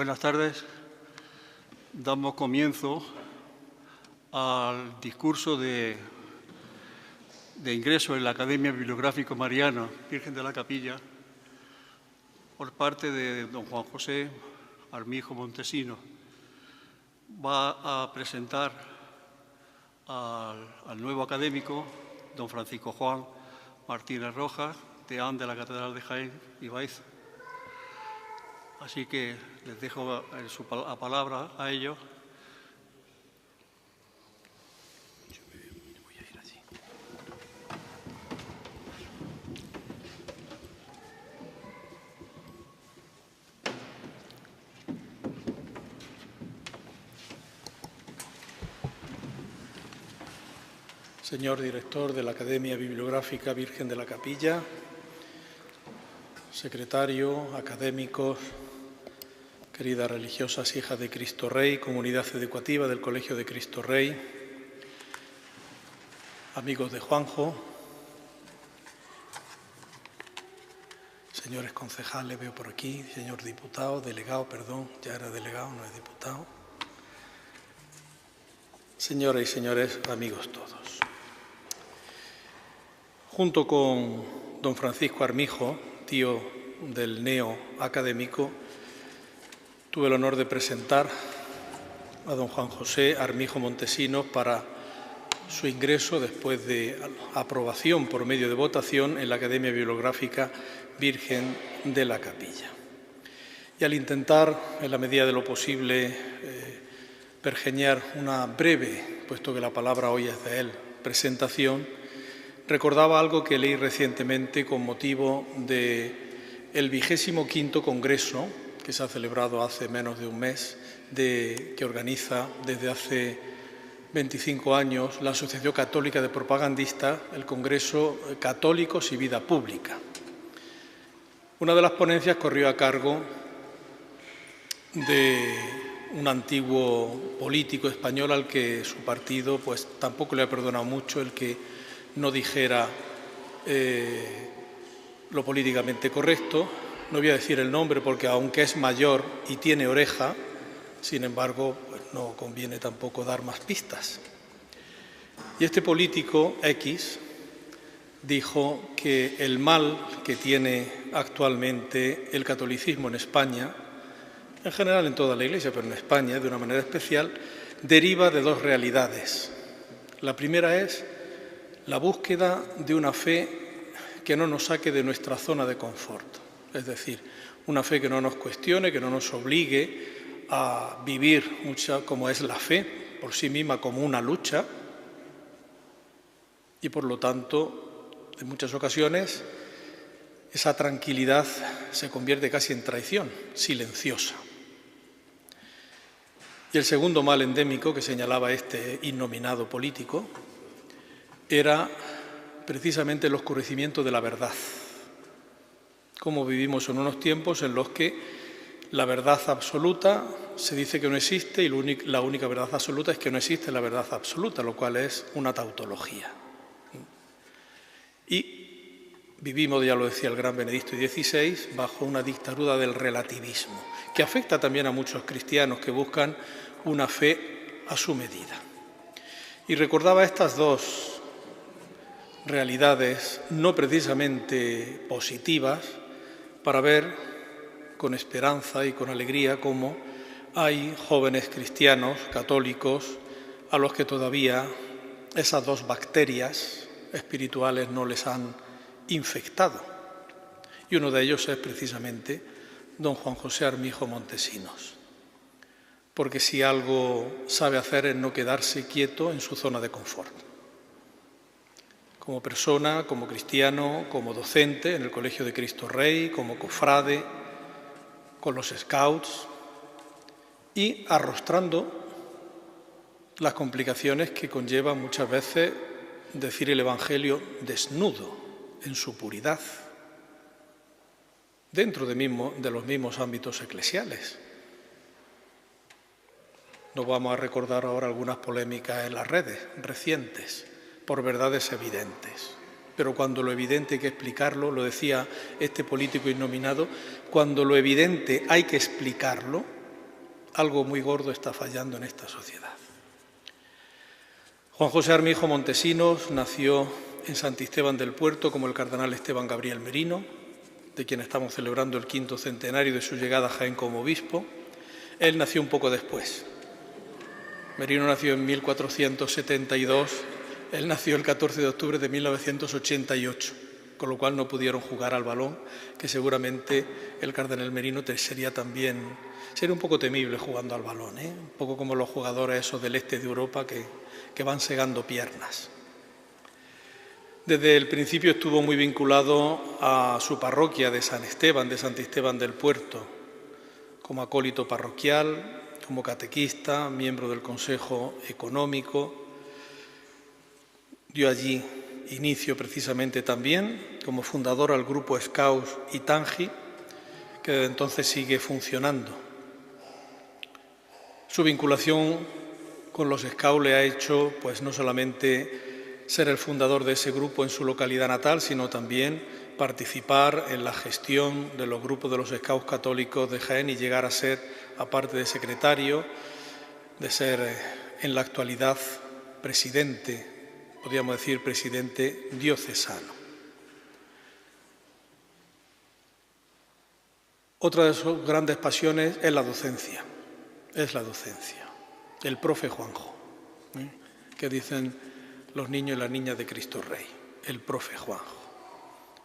Buenas tardes. Damos comienzo al discurso de ingreso en la Academia Bibliográfica Mariana Virgen de la Capilla por parte de don Juan José Armijo Montesinos. Va a presentar al nuevo académico, don Francisco Juan Martínez Rojas, deán de la Catedral de Jaén y Baeza. Así que les dejo la palabra a ellos. Voy a ir así. Señor director de la Academia Bibliográfica Virgen de la Capilla, secretario, académicos, queridas religiosas hijas de Cristo Rey, comunidad educativa del Colegio de Cristo Rey, amigos de Juanjo, señores concejales, veo por aquí, señor diputado, delegado, perdón, ya era delegado, no es diputado, señoras y señores, amigos todos. Junto con don Francisco Armijo, tío del neo académico, tuve el honor de presentar a don Juan José Armijo Montesinos para su ingreso después de aprobación por medio de votación en la Academia Bibliográfica Virgen de la Capilla. Y al intentar, en la medida de lo posible, pergeñar una breve, puesto que la palabra hoy es de él, presentación, recordaba algo que leí recientemente con motivo del 25º Congreso que se ha celebrado hace menos de un mes, que organiza desde hace 25 años la Asociación Católica de Propagandistas, el Congreso Católicos y Vida Pública. Una de las ponencias corrió a cargo de un antiguo político español al que su partido pues tampoco le ha perdonado mucho el que no dijera lo políticamente correcto. No voy a decir el nombre porque aunque es mayor y tiene oreja, sin embargo, pues no conviene tampoco dar más pistas. Y este político X dijo que el mal que tiene actualmente el catolicismo en España, en general en toda la Iglesia, pero en España de una manera especial, deriva de dos realidades. La primera es la búsqueda de una fe que no nos saque de nuestra zona de confort. Es decir, una fe que no nos cuestione, que no nos obligue a vivir como es la fe por sí misma como una lucha y, por lo tanto, en muchas ocasiones esa tranquilidad se convierte casi en traición, silenciosa. Y el segundo mal endémico que señalaba este innominado político era precisamente el oscurecimiento de la verdad. Como vivimos en unos tiempos en los que la verdad absoluta se dice que no existe y la única verdad absoluta es que no existe la verdad absoluta, lo cual es una tautología. Y vivimos, ya lo decía el gran Benedicto XVI, bajo una dictadura del relativismo, que afecta también a muchos cristianos que buscan una fe a su medida. Y recordaba estas dos realidades no precisamente positivas para ver con esperanza y con alegría cómo hay jóvenes cristianos católicos a los que todavía esas dos bacterias espirituales no les han infectado. Y uno de ellos es precisamente don Juan José Armijo Montesinos. Porque si algo sabe hacer es no quedarse quieto en su zona de confort. Como persona, como cristiano, como docente en el Colegio de Cristo Rey, como cofrade, con los scouts y arrostrando las complicaciones que conlleva muchas veces decir el Evangelio desnudo, en su puridad, dentro de los mismos ámbitos eclesiales. Nos vamos a recordar ahora algunas polémicas en las redes recientes, por verdades evidentes. Pero cuando lo evidente hay que explicarlo, lo decía este político innominado, cuando lo evidente hay que explicarlo, algo muy gordo está fallando en esta sociedad. Juan José Armijo Montesinos nació en Santisteban del Puerto como el cardenal Esteban Gabriel Merino, de quien estamos celebrando el 5º centenario de su llegada a Jaén como obispo. Él nació un poco después. Merino nació en 1472, él nació el 14 de octubre de 1988, con lo cual no pudieron jugar al balón, que seguramente el cardenal Merino sería un poco temible jugando al balón, un poco como los jugadores esos del este de Europa que van segando piernas. Desde el principio estuvo muy vinculado a su parroquia de San Esteban, de Santisteban del Puerto, como acólito parroquial, como catequista, miembro del Consejo Económico. Dio allí inicio precisamente también como fundador al grupo Scouts Itangi, que desde entonces sigue funcionando. Su vinculación con los Scouts le ha hecho pues no solamente ser el fundador de ese grupo en su localidad natal, sino también participar en la gestión de los grupos de los Scouts católicos de Jaén y llegar a ser, aparte de secretario, de ser en la actualidad presidente, podríamos decir presidente diocesano. Otra de sus grandes pasiones es la docencia, el profe Juanjo, que dicen los niños y las niñas de Cristo Rey, el profe Juanjo.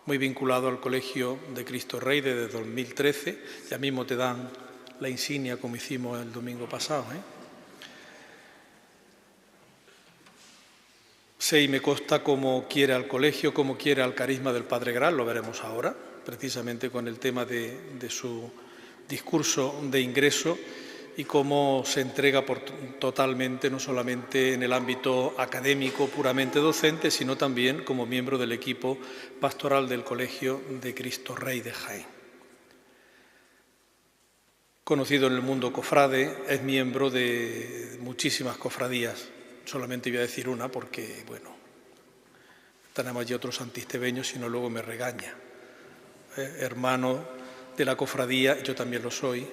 Muy vinculado al Colegio de Cristo Rey desde 2013, ya mismo te dan la insignia como hicimos el domingo pasado. Sé y me consta cómo quiere al colegio, cómo quiere al carisma del Padre Gral, lo veremos ahora, precisamente con el tema de su discurso de ingreso y cómo se entrega totalmente, no solamente en el ámbito académico puramente docente, sino también como miembro del equipo pastoral del Colegio de Cristo Rey de Jaén. Conocido en el mundo cofrade, es miembro de muchísimas cofradías. Solamente voy a decir una porque, bueno, tenemos allí otros santistebeños, si no luego me regaña. Hermano de la cofradía, yo también lo soy,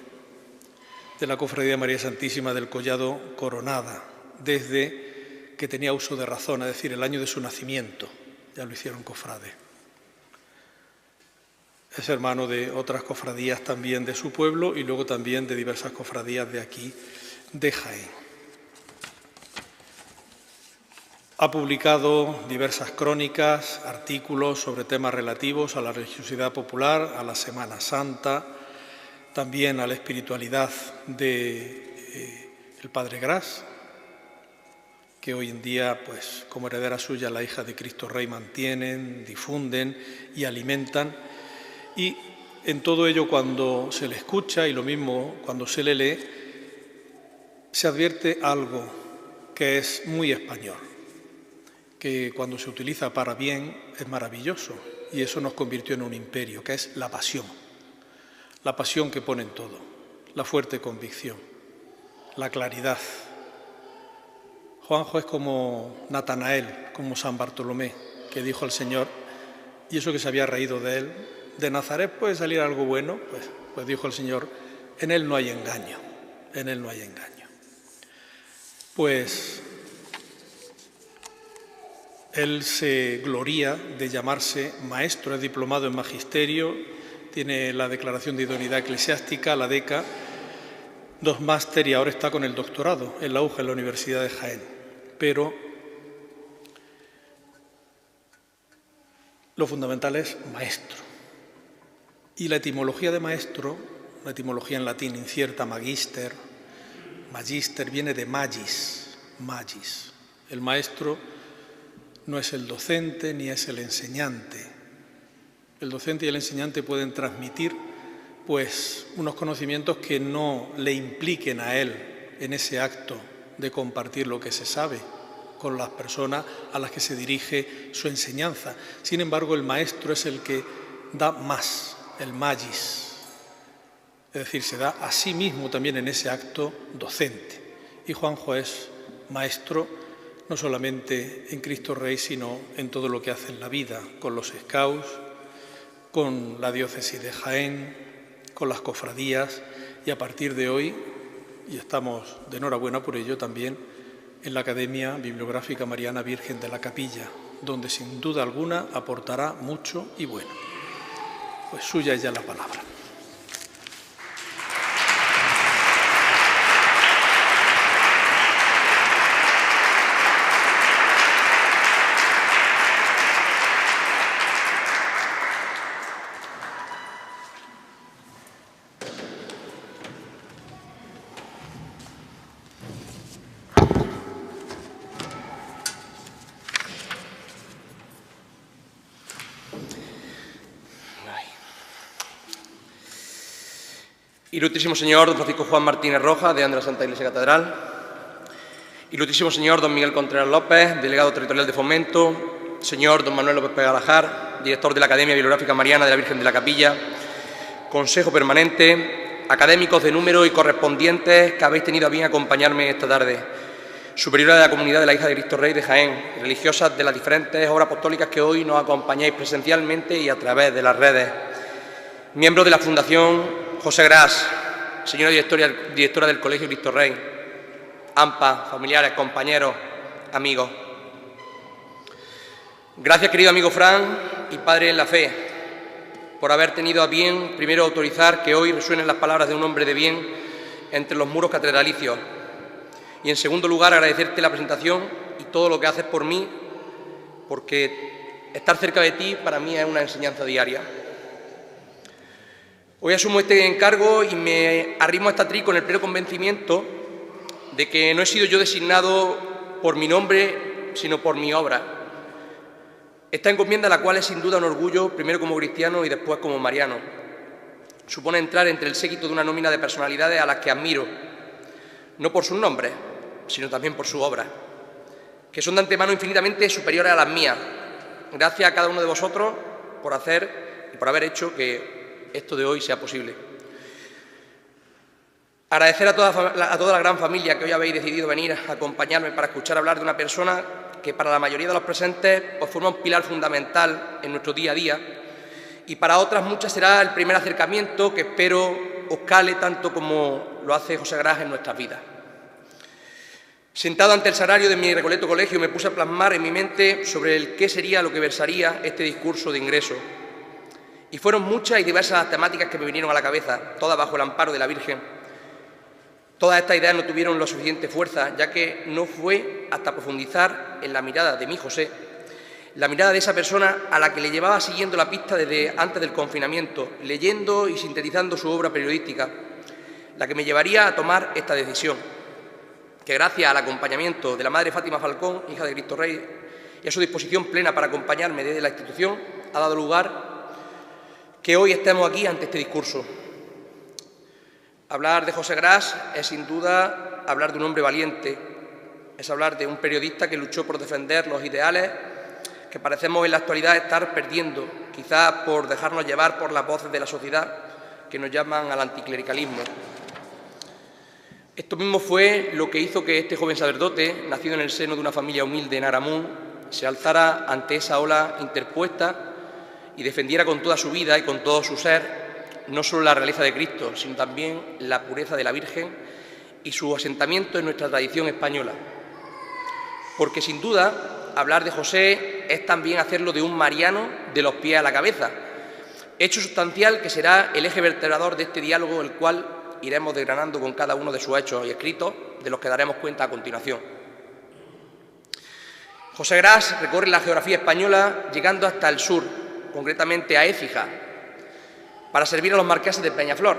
de la Cofradía María Santísima del Collado Coronada, desde que tenía uso de razón, es decir, el año de su nacimiento, ya lo hicieron cofrade. Es hermano de otras cofradías también de su pueblo y luego también de diversas cofradías de aquí, de Jaén. Ha publicado diversas crónicas, artículos sobre temas relativos a la religiosidad popular, a la Semana Santa, también a la espiritualidad del Padre Gras, que hoy en día, pues, como heredera suya, la hija de Cristo Rey mantienen, difunden y alimentan. Y en todo ello, cuando se le escucha y lo mismo cuando se le lee, se advierte algo que es muy español, que cuando se utiliza para bien es maravilloso y eso nos convirtió en un imperio, que es la pasión que pone en todo, la fuerte convicción, la claridad. Juanjo es como Natanael, como San Bartolomé, que dijo al Señor, y eso que se había reído de él, ¿de Nazaret puede salir algo bueno? Pues dijo el Señor, en él no hay engaño, en él no hay engaño. Pues él se gloría de llamarse maestro, es diplomado en magisterio, tiene la declaración de idoneidad eclesiástica, la DECA, 2 máster y ahora está con el doctorado en la UJA, en la Universidad de Jaén. Pero lo fundamental es maestro. Y la etimología de maestro, la etimología en latín incierta, magister, viene de magis. El maestro no es el docente ni es el enseñante. El docente y el enseñante pueden transmitir pues unos conocimientos que no le impliquen a él en ese acto de compartir lo que se sabe con las personas a las que se dirige su enseñanza. Sin embargo, el maestro es el que da más, el magis. Es decir, se da a sí mismo también en ese acto docente. Y Juanjo es maestro no solamente en Cristo Rey, sino en todo lo que hace en la vida, con los Scouts, con la diócesis de Jaén, con las cofradías y a partir de hoy y estamos de enhorabuena por ello también en la Academia Bibliográfica Mariana Virgen de la Capilla, donde sin duda alguna aportará mucho y bueno. Pues suya es ya la palabra. Ilustrísimo señor don Francisco Juan Martínez Rojas, deán de la Santa Iglesia Catedral. Ilustrísimo señor don Miguel Contreras López, delegado territorial de Fomento. Señor don Manuel López Pegalajar, director de la Academia Bibliográfica Mariana de la Virgen de la Capilla. Consejo permanente, académicos de número y correspondientes que habéis tenido a bien acompañarme esta tarde. Superiora de la Comunidad de la Hija de Cristo Rey de Jaén, religiosas de las diferentes obras apostólicas que hoy nos acompañáis presencialmente y a través de las redes. Miembros de la Fundación José Gras, señora directora del Colegio Cristo Rey, AMPA, familiares, compañeros, amigos. Gracias, querido amigo Fran y padre en la fe, por haber tenido a bien, primero, autorizar que hoy resuenen las palabras de un hombre de bien entre los muros catedralicios. Y, en segundo lugar, agradecerte la presentación y todo lo que haces por mí, porque estar cerca de ti para mí es una enseñanza diaria. Hoy asumo este encargo y me arrimo a esta trib con el pleno convencimiento de que no he sido yo designado por mi nombre, sino por mi obra. Esta encomienda, la cual es sin duda un orgullo, primero como cristiano y después como mariano, supone entrar entre el séquito de una nómina de personalidades a las que admiro, no por sus nombres, sino también por su obra, que son de antemano infinitamente superiores a las mías. Gracias a cada uno de vosotros por hacer y por haber hecho que esto de hoy sea posible. Agradecer a toda la gran familia que hoy habéis decidido venir a acompañarme para escuchar hablar de una persona que para la mayoría de los presentes pues forma un pilar fundamental en nuestro día a día, y para otras muchas será el primer acercamiento que espero os cale tanto como lo hace José Gras en nuestras vidas. Sentado ante el sagrario de mi recoleto colegio, me puse a plasmar en mi mente sobre el qué sería lo que versaría este discurso de ingreso. Y fueron muchas y diversas las temáticas que me vinieron a la cabeza, todas bajo el amparo de la Virgen. Todas estas ideas no tuvieron la suficiente fuerza, ya que no fue hasta profundizar en la mirada de mi José, la mirada de esa persona a la que le llevaba siguiendo la pista desde antes del confinamiento, leyendo y sintetizando su obra periodística, la que me llevaría a tomar esta decisión, que gracias al acompañamiento de la Madre Fátima Falcón, hija de Cristo Rey, y a su disposición plena para acompañarme desde la institución, ha dado lugar que hoy estemos aquí ante este discurso. Hablar de José Gras es sin duda hablar de un hombre valiente, es hablar de un periodista que luchó por defender los ideales que parecemos en la actualidad estar perdiendo, quizás por dejarnos llevar por las voces de la sociedad que nos llaman al anticlericalismo. Esto mismo fue lo que hizo que este joven sacerdote, nacido en el seno de una familia humilde en Aramún, se alzara ante esa ola interpuesta y defendiera con toda su vida y con todo su ser no solo la realeza de Cristo, sino también la pureza de la Virgen y su asentamiento en nuestra tradición española. Porque sin duda hablar de José es también hacerlo de un mariano de los pies a la cabeza, hecho sustancial que será el eje vertebrador de este diálogo, el cual iremos desgranando con cada uno de sus hechos y escritos, de los que daremos cuenta a continuación. José Gras recorre la geografía española llegando hasta el sur, concretamente a Écija, para servir a los marqueses de Peñaflor.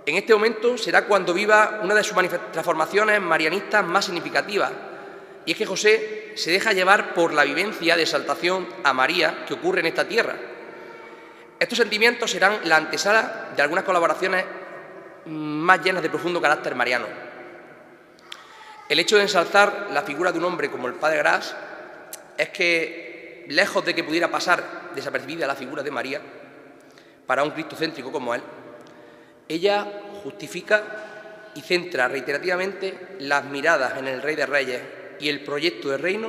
En este momento será cuando viva una de sus transformaciones marianistas más significativas, y es que José se deja llevar por la vivencia de exaltación a María que ocurre en esta tierra. Estos sentimientos serán la antesala de algunas colaboraciones más llenas de profundo carácter mariano. El hecho de ensalzar la figura de un hombre como el padre Gras es que, lejos de que pudiera pasar desapercibida la figura de María, para un cristocéntrico como él, ella justifica y centra reiterativamente las miradas en el Rey de Reyes y el proyecto de reino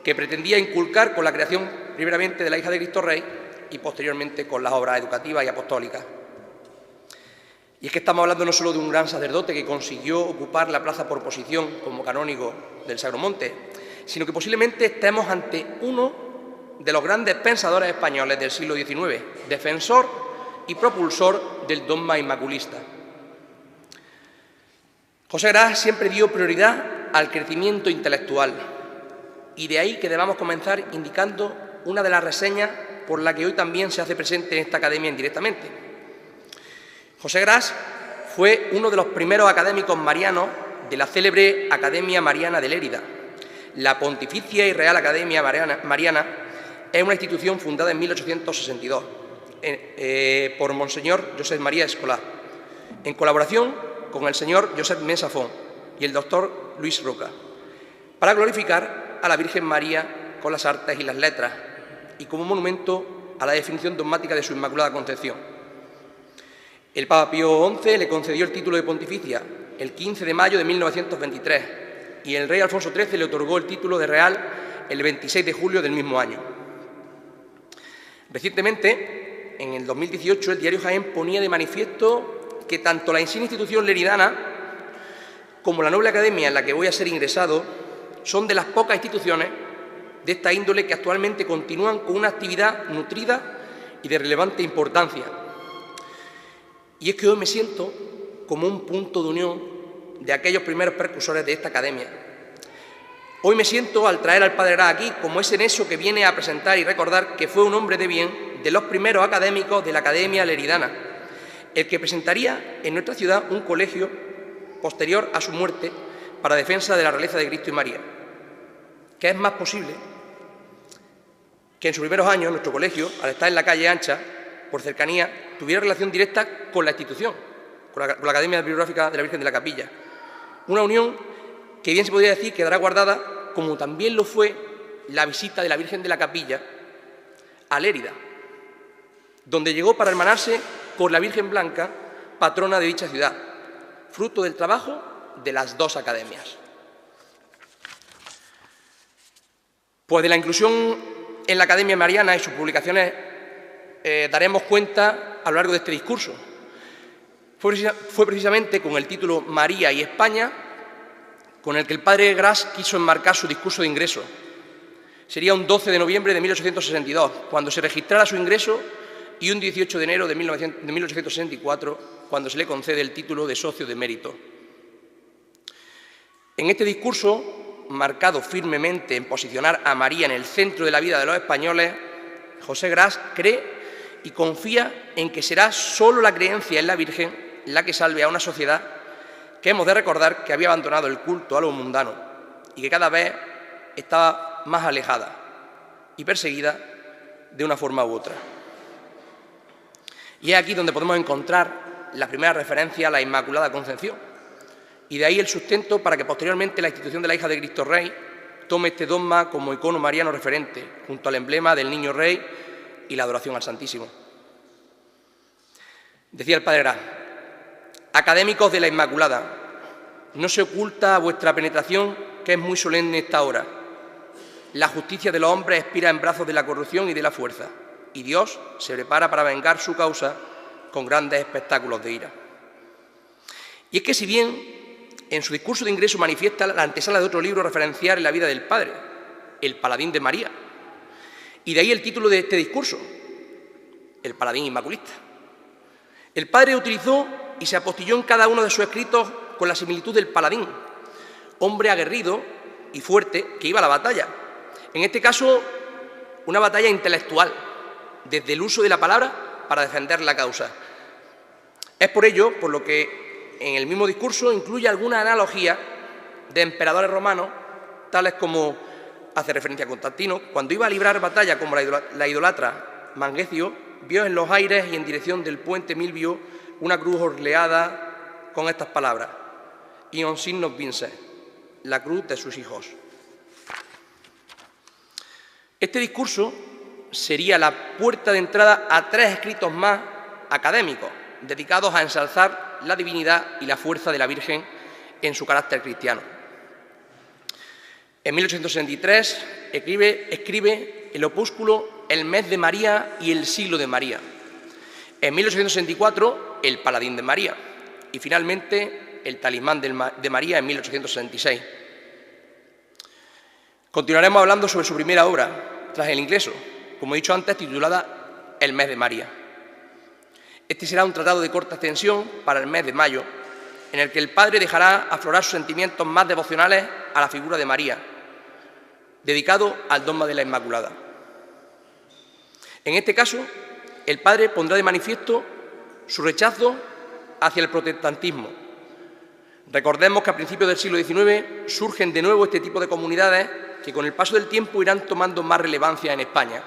que pretendía inculcar con la creación primeramente de la hija de Cristo Rey y posteriormente con las obras educativas y apostólicas. Y es que estamos hablando no solo de un gran sacerdote que consiguió ocupar la plaza por posición como canónigo del Sagromonte, sino que posiblemente estemos ante uno de los grandes pensadores españoles del siglo XIX, defensor y propulsor del dogma inmaculista. José Gras siempre dio prioridad al crecimiento intelectual, y de ahí que debamos comenzar indicando una de las reseñas por la que hoy también se hace presente en esta academia indirectamente. José Gras fue uno de los primeros académicos marianos de la célebre Academia Mariana de Lérida. La Pontificia y Real Academia Mariana es una institución fundada en 1862 por Monseñor Josep María Escolà, en colaboración con el señor Josep Mesa Font y el doctor Luis Roca, para glorificar a la Virgen María con las artes y las letras y como monumento a la definición dogmática de su Inmaculada Concepción. El Papa Pío XI le concedió el título de pontificia el 15 de mayo de 1923 y el rey Alfonso XIII le otorgó el título de real el 26 de julio del mismo año. Recientemente, en el 2018, el diario Jaén ponía de manifiesto que tanto la insigne institución leridana como la noble academia en la que voy a ser ingresado son de las pocas instituciones de esta índole que actualmente continúan con una actividad nutrida y de relevante importancia. Y es que hoy me siento como un punto de unión de aquellos primeros precursores de esta academia. Hoy me siento, al traer al Padre Gras aquí, como ese nexo que viene a presentar y recordar que fue un hombre de bien de los primeros académicos de la Academia Leridana, el que presentaría en nuestra ciudad un colegio posterior a su muerte para defensa de la realeza de Cristo y María. ¿Qué es más posible que en sus primeros años nuestro colegio, al estar en la calle ancha, por cercanía, tuviera relación directa con la institución, con la Academia Bibliográfica de la Virgen de la Capilla? Una unión que bien se podría decir quedará guardada, como también lo fue la visita de la Virgen de la Capilla a Lérida, donde llegó para hermanarse con la Virgen Blanca, patrona de dicha ciudad, fruto del trabajo de las dos academias. Pues de la inclusión en la Academia Mariana y sus publicaciones daremos cuenta a lo largo de este discurso. Fue precisamente con el título María y España con el que el Padre Gras quiso enmarcar su discurso de ingreso. Sería un 12 de noviembre de 1862, cuando se registrara su ingreso, y un 18 de enero de 1864, cuando se le concede el título de socio de mérito. En este discurso, marcado firmemente en posicionar a María en el centro de la vida de los españoles, José Gras cree y confía en que será solo la creencia en la Virgen la que salve a una sociedad que hemos de recordar que había abandonado el culto a lo mundano y que cada vez estaba más alejada y perseguida de una forma u otra. Y es aquí donde podemos encontrar la primera referencia a la Inmaculada Concepción, y de ahí el sustento para que posteriormente la institución de la hija de Cristo Rey tome este dogma como icono mariano referente, junto al emblema del Niño Rey y la adoración al Santísimo. Decía el Padre Gras: académicos de la Inmaculada, no se oculta a vuestra penetración que es muy solemne esta hora. La justicia de los hombres expira en brazos de la corrupción y de la fuerza, y Dios se prepara para vengar su causa con grandes espectáculos de ira. Y es que si bien en su discurso de ingreso manifiesta la antesala de otro libro referencial en la vida del Padre, El Paladín de María, y de ahí el título de este discurso, El Paladín Inmaculista. El Padre utilizó y se apostilló en cada uno de sus escritos con la similitud del paladín, hombre aguerrido y fuerte que iba a la batalla. En este caso, una batalla intelectual, desde el uso de la palabra para defender la causa. Es por ello por lo que en el mismo discurso incluye alguna analogía de emperadores romanos, tales como hace referencia a Constantino, cuando iba a librar batalla como la idolatra Mangecio, vio en los aires y en dirección del puente Milvio una cruz orleada con estas palabras: Ion signos vince, la cruz de sus hijos. Este discurso sería la puerta de entrada a 3 escritos más académicos, dedicados a ensalzar la divinidad y la fuerza de la Virgen en su carácter cristiano. En 1863 escribe el opúsculo El mes de María y el siglo de María. En 1864, El Paladín de María. y finalmente el Talismán de María en 1866. Continuaremos hablando sobre su primera obra, tras el ingreso, como he dicho antes, titulada El mes de María. Este será un tratado de corta extensión para el mes de mayo, en el que el padre dejará aflorar sus sentimientos más devocionales a la figura de María, dedicado al dogma de la Inmaculada. En este caso, el padre pondrá de manifiesto su rechazo hacia el protestantismo. Recordemos que a principios del siglo XIX surgen de nuevo este tipo de comunidades que con el paso del tiempo irán tomando más relevancia en España.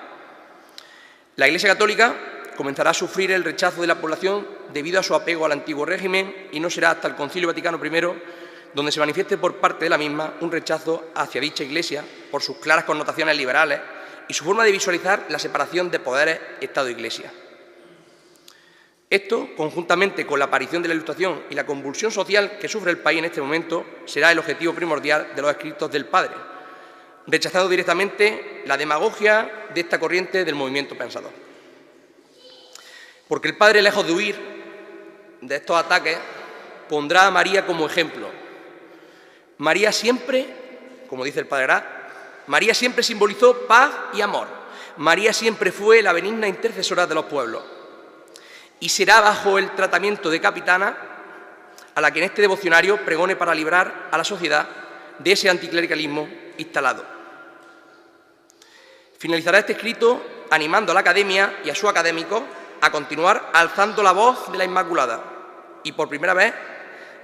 La Iglesia Católica comenzará a sufrir el rechazo de la población debido a su apego al antiguo régimen y no será hasta el Concilio Vaticano I donde se manifieste por parte de la misma un rechazo hacia dicha Iglesia por sus claras connotaciones liberales y su forma de visualizar la separación de poderes Estado-Iglesia. Esto, conjuntamente con la aparición de la Ilustración y la convulsión social que sufre el país en este momento, será el objetivo primordial de los escritos del padre, rechazando directamente la demagogia de esta corriente del movimiento pensador. Porque el padre, lejos de huir de estos ataques, pondrá a María como ejemplo. María siempre, como dice el padre Graz, María siempre simbolizó paz y amor. María siempre fue la benigna intercesora de los pueblos. Y será bajo el tratamiento de capitana a la que en este devocionario pregone para librar a la sociedad de ese anticlericalismo instalado. Finalizará este escrito animando a la academia y a sus académicos a continuar alzando la voz de la Inmaculada y por primera vez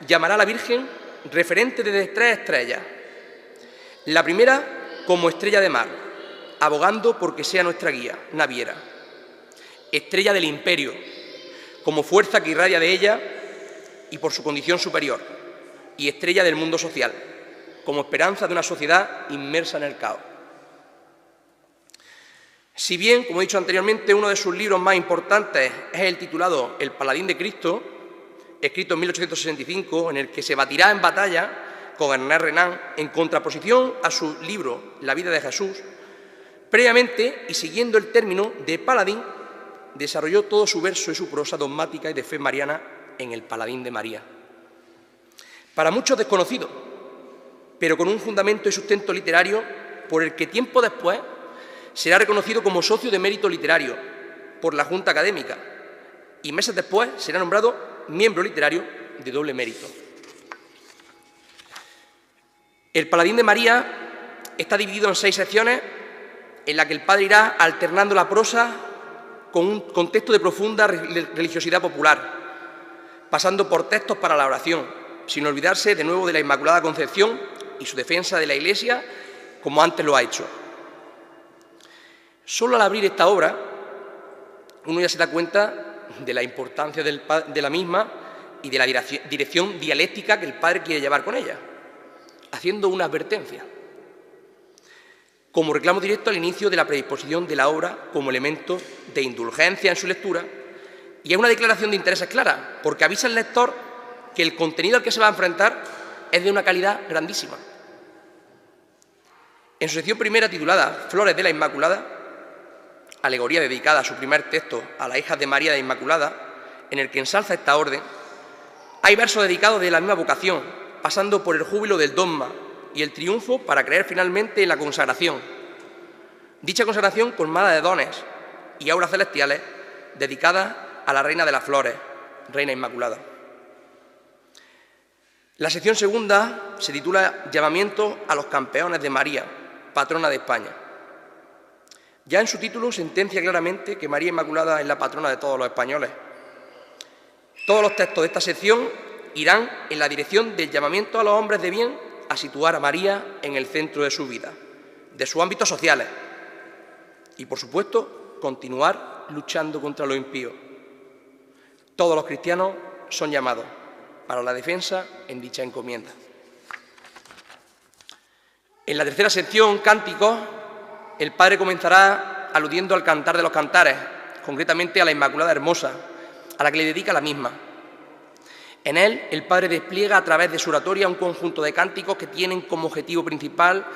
llamará a la Virgen referente de 3 estrellas. La primera como estrella de mar, abogando porque sea nuestra guía, naviera. Estrella del imperio, como fuerza que irradia de ella y por su condición superior. Y estrella del mundo social, como esperanza de una sociedad inmersa en el caos. Si bien, como he dicho anteriormente, uno de sus libros más importantes es el titulado El Paladín de Cristo, escrito en 1865, en el que se batirá en batalla con Ernest Renan en contraposición a su libro La vida de Jesús, previamente y siguiendo el término de paladín, desarrolló todo su verso y su prosa dogmática y de fe mariana en El Paladín de María. Para muchos desconocido, pero con un fundamento y sustento literario por el que tiempo después será reconocido como socio de mérito literario por la Junta Académica y meses después será nombrado miembro literario de doble mérito. El Paladín de María está dividido en 6 secciones en las que el padre irá alternando la prosa con un contexto de profunda religiosidad popular, pasando por textos para la oración, sin olvidarse de nuevo de la Inmaculada Concepción y su defensa de la Iglesia, como antes lo ha hecho. Solo al abrir esta obra, uno ya se da cuenta de la importancia de la misma y de la dirección dialéctica que el padre quiere llevar con ella, haciendo una advertencia, como reclamo directo al inicio de la predisposición de la obra como elemento de indulgencia en su lectura, y es una declaración de intereses clara, porque avisa al lector que el contenido al que se va a enfrentar es de una calidad grandísima. En su sección primera, titulada Flores de la Inmaculada, alegoría dedicada a su primer texto a las hijas de María de Inmaculada, en el que ensalza esta orden, hay versos dedicados de la misma vocación, pasando por el júbilo del dogma y el triunfo para creer finalmente en la consagración. Dicha consagración colmada de dones y auras celestiales dedicadas a la Reina de las Flores, Reina Inmaculada. La sección segunda se titula Llamamiento a los campeones de María, patrona de España. Ya en su título sentencia claramente que María Inmaculada es la patrona de todos los españoles. Todos los textos de esta sección irán en la dirección del llamamiento a los hombres de bien a situar a María en el centro de su vida, de sus ámbitos sociales y, por supuesto, continuar luchando contra los impíos. Todos los cristianos son llamados para la defensa en dicha encomienda. En la tercera sección, Cánticos, el padre comenzará aludiendo al Cantar de los Cantares, concretamente a la Inmaculada Hermosa, a la que le dedica la misma. En él, el padre despliega a través de su oratoria un conjunto de cánticos que tienen como objetivo principal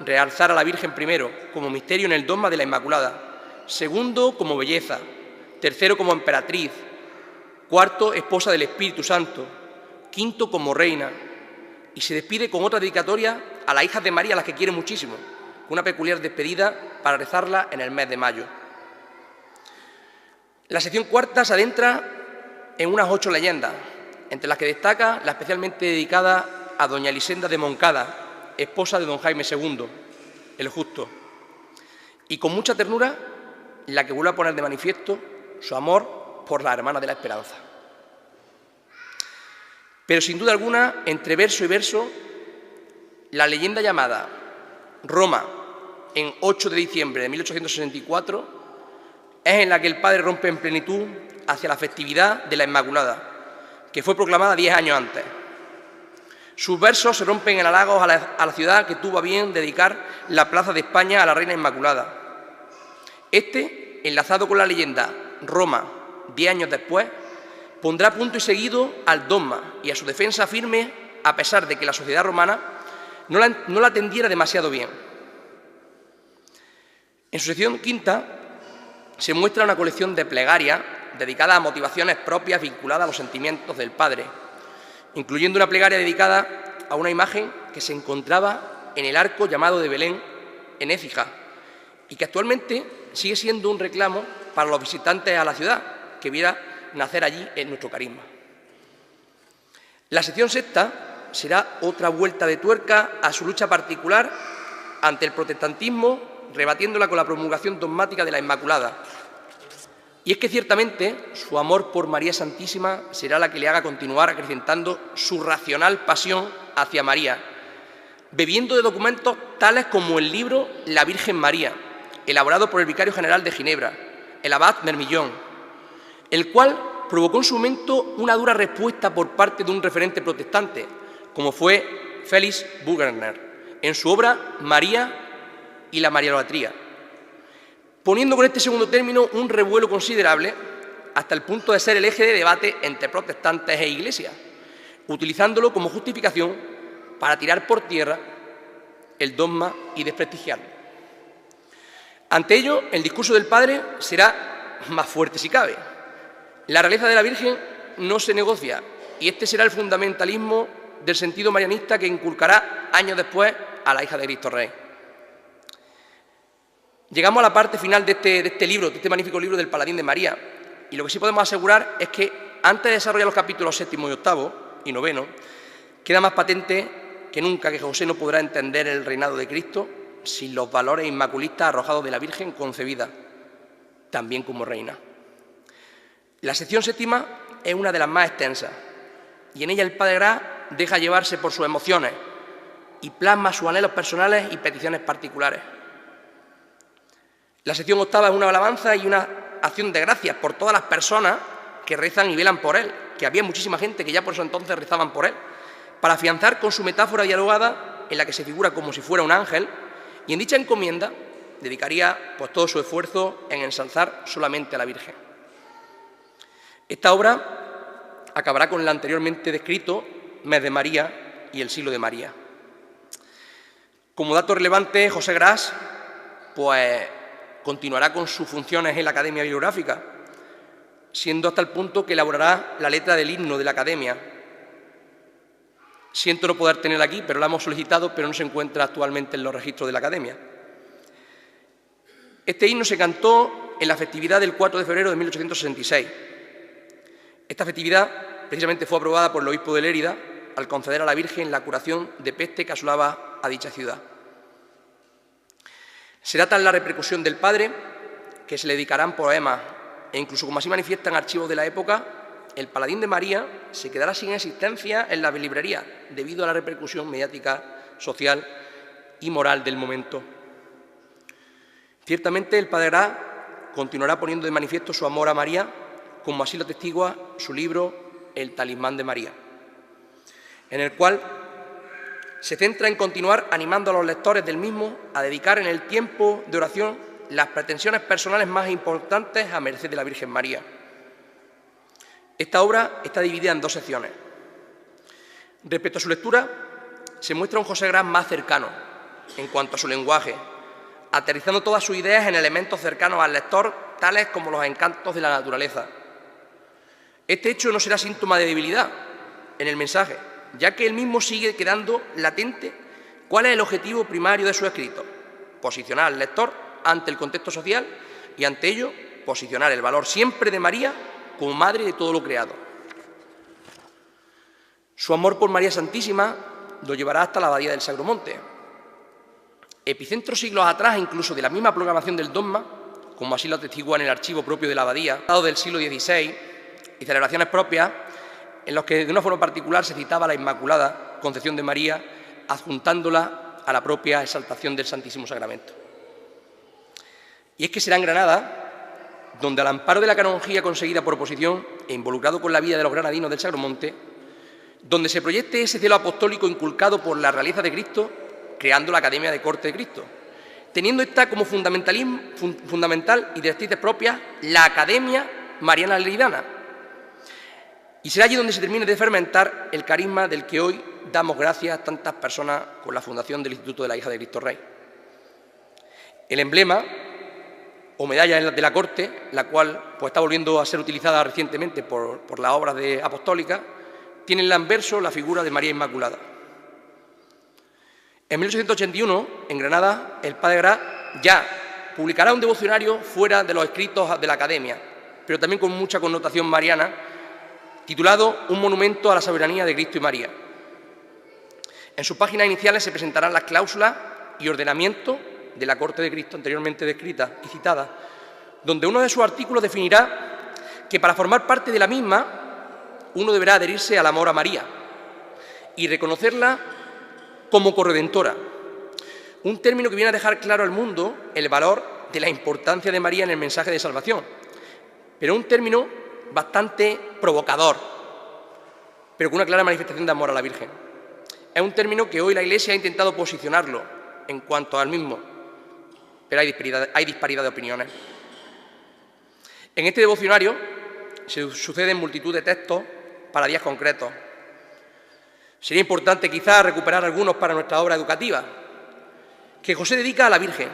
realzar a la Virgen primero, como misterio en el dogma de la Inmaculada, segundo, como belleza, tercero, como emperatriz, cuarto, esposa del Espíritu Santo, V como reina, y se despide con otra dedicatoria a las hijas de María, a las que quiere muchísimo, una peculiar despedida para rezarla en el mes de mayo. La sección cuarta se adentra en unas 8 leyendas, entre las que destaca la especialmente dedicada a doña Elisenda de Moncada, esposa de don Jaime II, el Justo, y con mucha ternura la que vuelve a poner de manifiesto su amor por la hermana de la esperanza. Pero sin duda alguna, entre verso y verso, la leyenda llamada Roma, en 8 de diciembre de 1864, es en la que el Padre rompe en plenitud hacia la festividad de la Inmaculada, que fue proclamada 10 años antes. Sus versos se rompen en halagos a la ciudad que tuvo a bien dedicar la Plaza de España a la Reina Inmaculada. Este, enlazado con la leyenda Roma, 10 años después, pondrá punto y seguido al dogma y a su defensa firme, a pesar de que la sociedad romana no la atendiera demasiado bien. En su sección quinta se muestra una colección de plegarias dedicadas a motivaciones propias vinculadas a los sentimientos del Padre, incluyendo una plegaria dedicada a una imagen que se encontraba en el arco llamado de Belén, en Écija, y que actualmente sigue siendo un reclamo para los visitantes a la ciudad, que viera nacer allí en nuestro carisma. La sección sexta será otra vuelta de tuerca a su lucha particular ante el protestantismo, rebatiéndola con la promulgación dogmática de la Inmaculada. Y es que ciertamente su amor por María Santísima será la que le haga continuar acrecentando su racional pasión hacia María, bebiendo de documentos tales como el libro La Virgen María, elaborado por el vicario general de Ginebra, el abad Mermillón, el cual provocó en su momento una dura respuesta por parte de un referente protestante, como fue Félix Bugerner, en su obra María y la Marialatría, poniendo con este segundo término un revuelo considerable hasta el punto de ser el eje de debate entre protestantes e iglesias, utilizándolo como justificación para tirar por tierra el dogma y desprestigiarlo. Ante ello, el discurso del Padre será más fuerte si cabe. La realeza de la Virgen no se negocia, y este será el fundamentalismo del sentido marianista que inculcará años después a la hija de Cristo Rey. Llegamos a la parte final de este libro, de este magnífico libro del Paladín de María, y lo que sí podemos asegurar es que antes de desarrollar los capítulos 7 y 8 y 9, queda más patente que nunca que José no podrá entender el reinado de Cristo sin los valores inmaculistas arrojados de la Virgen concebida, también como reina. La sección séptima es una de las más extensas, y en ella el Padre Gras deja llevarse por sus emociones y plasma sus anhelos personales y peticiones particulares. La sección octava es una alabanza y una acción de gracias por todas las personas que rezan y velan por él, que había muchísima gente que ya por eso entonces rezaban por él, para afianzar con su metáfora dialogada en la que se figura como si fuera un ángel, y en dicha encomienda dedicaría pues todo su esfuerzo en ensalzar solamente a la Virgen. Esta obra acabará con el anteriormente descrito Mes de María y el Siglo de María. Como dato relevante, José Gras pues continuará con sus funciones en la Academia Bibliográfica, siendo hasta el punto que elaborará la letra del himno de la Academia. Siento no poder tenerla aquí, pero la hemos solicitado, pero no se encuentra actualmente en los registros de la Academia. Este himno se cantó en la festividad del 4 de febrero de 1866. Esta festividad precisamente fue aprobada por el obispo de Lérida al conceder a la Virgen la curación de peste que asolaba a dicha ciudad. Será tal la repercusión del Padre que se le dedicarán poemas e incluso, como así manifiestan archivos de la época, el Paladín de María se quedará sin existencia en las librerías debido a la repercusión mediática, social y moral del momento. Ciertamente el Padre Gras continuará poniendo de manifiesto su amor a María, como así lo atestigua su libro El Talismán de María, en el cual se centra en continuar animando a los lectores del mismo a dedicar en el tiempo de oración las pretensiones personales más importantes a merced de la Virgen María. Esta obra está dividida en 2 secciones. Respecto a su lectura, se muestra un José Gras más cercano en cuanto a su lenguaje, aterrizando todas sus ideas en elementos cercanos al lector, tales como los encantos de la naturaleza. Este hecho no será síntoma de debilidad, en el mensaje, ya que él mismo sigue quedando latente cuál es el objetivo primario de su escrito: posicionar al lector ante el contexto social y ante ello posicionar el valor siempre de María como madre de todo lo creado. Su amor por María Santísima lo llevará hasta la abadía del Sagromonte, epicentro siglos atrás incluso de la misma proclamación del dogma, como así lo atestigua en el archivo propio de la abadía, dado del siglo XVI, y celebraciones propias en los que de una forma particular se citaba a la Inmaculada Concepción de María, adjuntándola a la propia exaltación del Santísimo Sacramento. Y es que será en Granada, donde al amparo de la canonjía conseguida por oposición e involucrado con la vida de los granadinos del Sagromonte, donde se proyecte ese celo apostólico inculcado por la realeza de Cristo, creando la Academia de Corte de Cristo, teniendo esta como fundamental y directrices propias la Academia Mariana Leridana. Y será allí donde se termine de fermentar el carisma del que hoy damos gracias a tantas personas con la fundación del Instituto de la Hija de Cristo Rey. El emblema o medalla de la corte, la cual pues, está volviendo a ser utilizada recientemente por las obras apostólicas, tiene en el anverso la figura de María Inmaculada. En 1881, en Granada, el padre Gras ya publicará un devocionario fuera de los escritos de la Academia, pero también con mucha connotación mariana, titulado Un monumento a la soberanía de Cristo y María. En sus páginas iniciales se presentarán las cláusulas y ordenamientos de la Corte de Cristo anteriormente descritas y citadas, donde uno de sus artículos definirá que para formar parte de la misma uno deberá adherirse al amor a María y reconocerla como corredentora, un término que viene a dejar claro al mundo el valor de la importancia de María en el mensaje de salvación, pero un término bastante provocador, pero con una clara manifestación de amor a la Virgen. Es un término que hoy la Iglesia ha intentado posicionarlo en cuanto al mismo, pero hay disparidad de opiniones. En este devocionario se suceden multitud de textos para días concretos. Sería importante quizás recuperar algunos para nuestra obra educativa, que José dedica a la Virgen,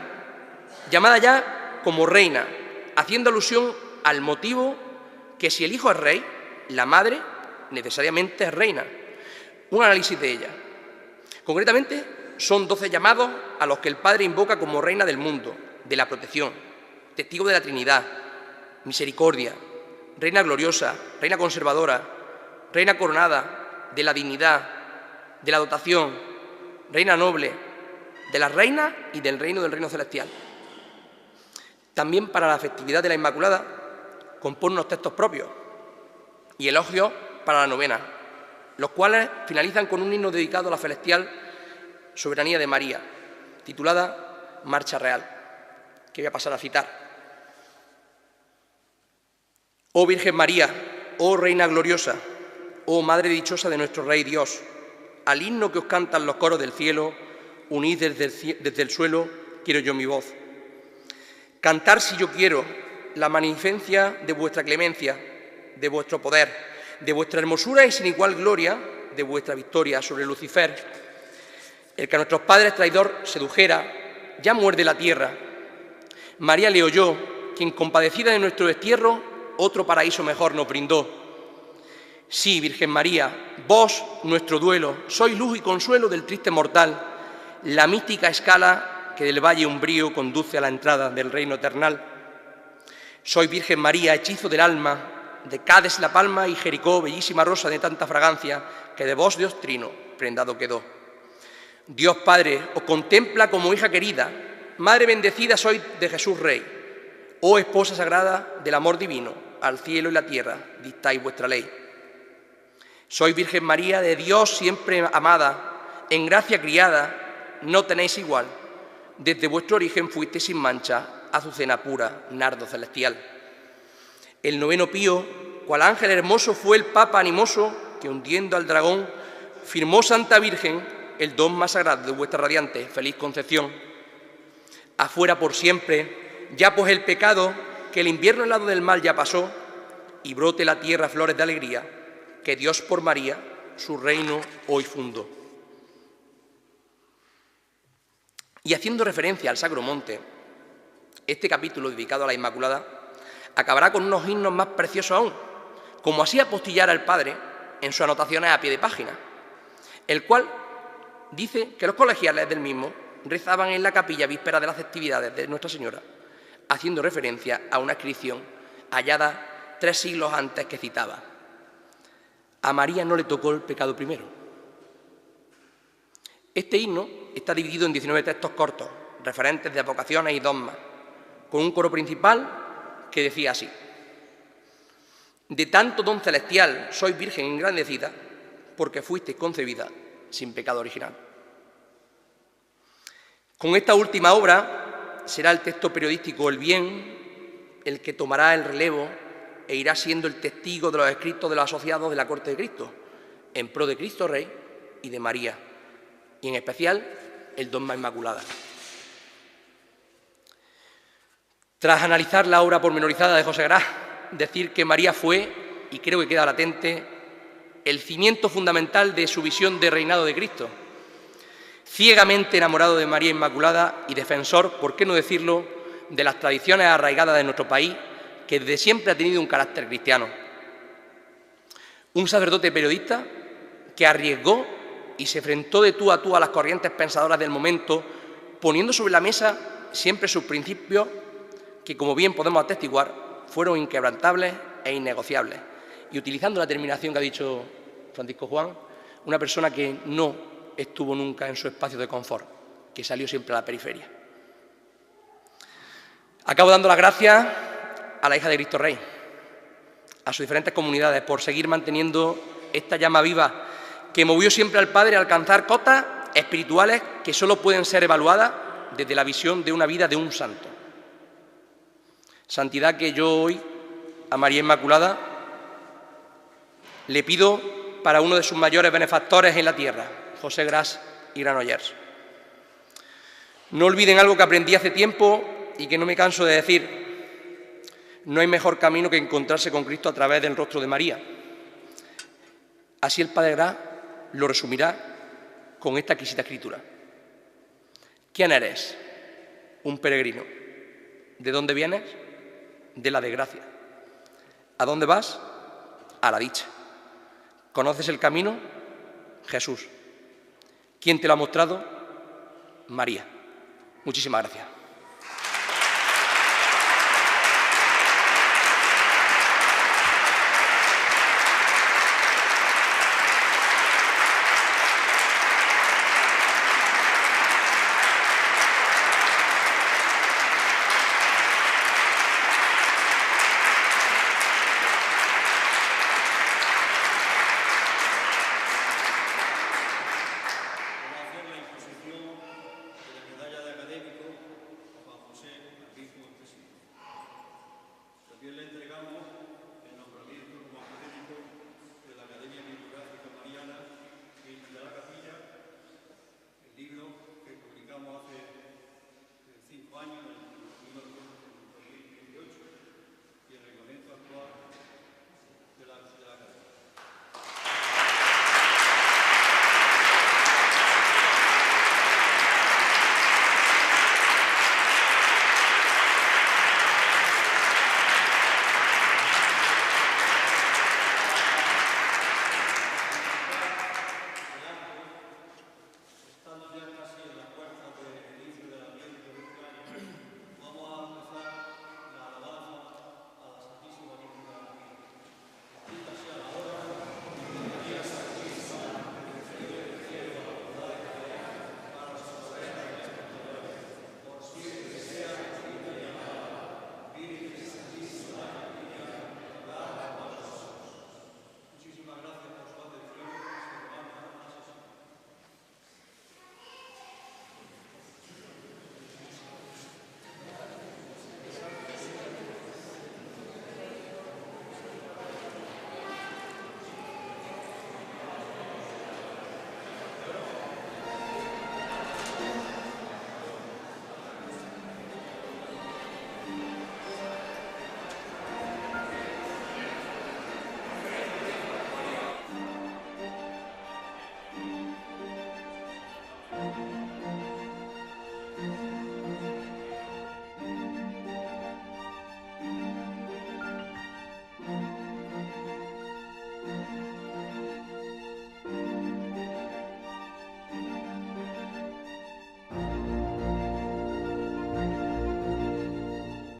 llamada ya como reina, haciendo alusión al motivo que si el hijo es rey, la madre necesariamente es reina. Un análisis de ella. Concretamente, son 12 llamados a los que el Padre invoca como reina del mundo, de la protección, testigo de la Trinidad, misericordia, reina gloriosa, reina conservadora, reina coronada, de la dignidad, de la dotación, reina noble, de las reinas y del reino celestial. También para la festividad de la Inmaculada compone unos textos propios y elogios para la novena, los cuales finalizan con un himno dedicado a la celestial soberanía de María, titulada Marcha Real, que voy a pasar a citar. Oh Virgen María, oh Reina gloriosa, oh Madre dichosa de nuestro Rey Dios, al himno que os cantan los coros del cielo, unid desde el suelo, quiero yo mi voz. Cantar si yo quiero la magnificencia de vuestra clemencia, de vuestro poder, de vuestra hermosura y sin igual gloria, de vuestra victoria sobre Lucifer. El que a nuestros padres traidor sedujera, ya muerde la tierra. María le oyó, quien compadecida de nuestro destierro, otro paraíso mejor nos brindó. Sí, Virgen María, vos, nuestro duelo, sois luz y consuelo del triste mortal, la mística escala que del valle umbrío conduce a la entrada del reino eternal. Soy Virgen María, hechizo del alma, de Cádiz la palma y Jericó, bellísima rosa de tanta fragancia, que de vos, Dios trino, prendado quedó. Dios Padre os contempla como hija querida, Madre bendecida sois de Jesús Rey. Oh esposa sagrada del amor divino, al cielo y la tierra dictáis vuestra ley. Sois Virgen María de Dios siempre amada, en gracia criada, no tenéis igual. Desde vuestro origen fuiste sin mancha, azucena pura, nardo celestial. El noveno Pío, cual ángel hermoso, fue el Papa animoso que hundiendo al dragón firmó Santa Virgen el don más sagrado de vuestra radiante feliz concepción. Afuera por siempre, ya pues el pecado, que el invierno helado del mal ya pasó, y brote la tierra flores de alegría, que Dios por María su reino hoy fundó. Y haciendo referencia al Sagromonte, este capítulo dedicado a la Inmaculada acabará con unos himnos más preciosos aún, como así apostillara el Padre en sus anotaciones a pie de página, el cual dice que los colegiales del mismo rezaban en la capilla víspera de las festividades de Nuestra Señora, haciendo referencia a una inscripción hallada 3 siglos antes que citaba: a María no le tocó el pecado primero. Este himno está dividido en 19 textos cortos, referentes de advocaciones y dogmas, con un coro principal que decía así: de tanto don celestial sois virgen engrandecida, porque fuisteis concebida sin pecado original. Con esta última obra será el texto periodístico El Bien el que tomará el relevo e irá siendo el testigo de los escritos de los asociados de la corte de Cristo, en pro de Cristo Rey y de María, y en especial el Dogma Inmaculada. Tras analizar la obra pormenorizada de José Gras, decir que María fue, y creo que queda latente, el cimiento fundamental de su visión de reinado de Cristo, ciegamente enamorado de María Inmaculada y defensor, por qué no decirlo, de las tradiciones arraigadas de nuestro país, que desde siempre ha tenido un carácter cristiano. Un sacerdote periodista que arriesgó y se enfrentó de tú a las corrientes pensadoras del momento, poniendo sobre la mesa siempre sus principios que, como bien podemos atestiguar, fueron inquebrantables e innegociables. Y utilizando la terminación que ha dicho Francisco Juan, una persona que no estuvo nunca en su espacio de confort, que salió siempre a la periferia. Acabo dando las gracias a la hija de Cristo Rey, a sus diferentes comunidades, por seguir manteniendo esta llama viva que movió siempre al Padre a alcanzar cotas espirituales que solo pueden ser evaluadas desde la visión de una vida de un santo. Santidad que yo hoy a María Inmaculada le pido para uno de sus mayores benefactores en la tierra, José Gras y Granollers. No olviden algo que aprendí hace tiempo y que no me canso de decir: no hay mejor camino que encontrarse con Cristo a través del rostro de María. Así el Padre Gras lo resumirá con esta exquisita escritura: ¿quién eres? Un peregrino. ¿De dónde vienes? De la desgracia. ¿A dónde vas? A la dicha. ¿Conoces el camino? Jesús. ¿Quién te lo ha mostrado? María. Muchísimas gracias.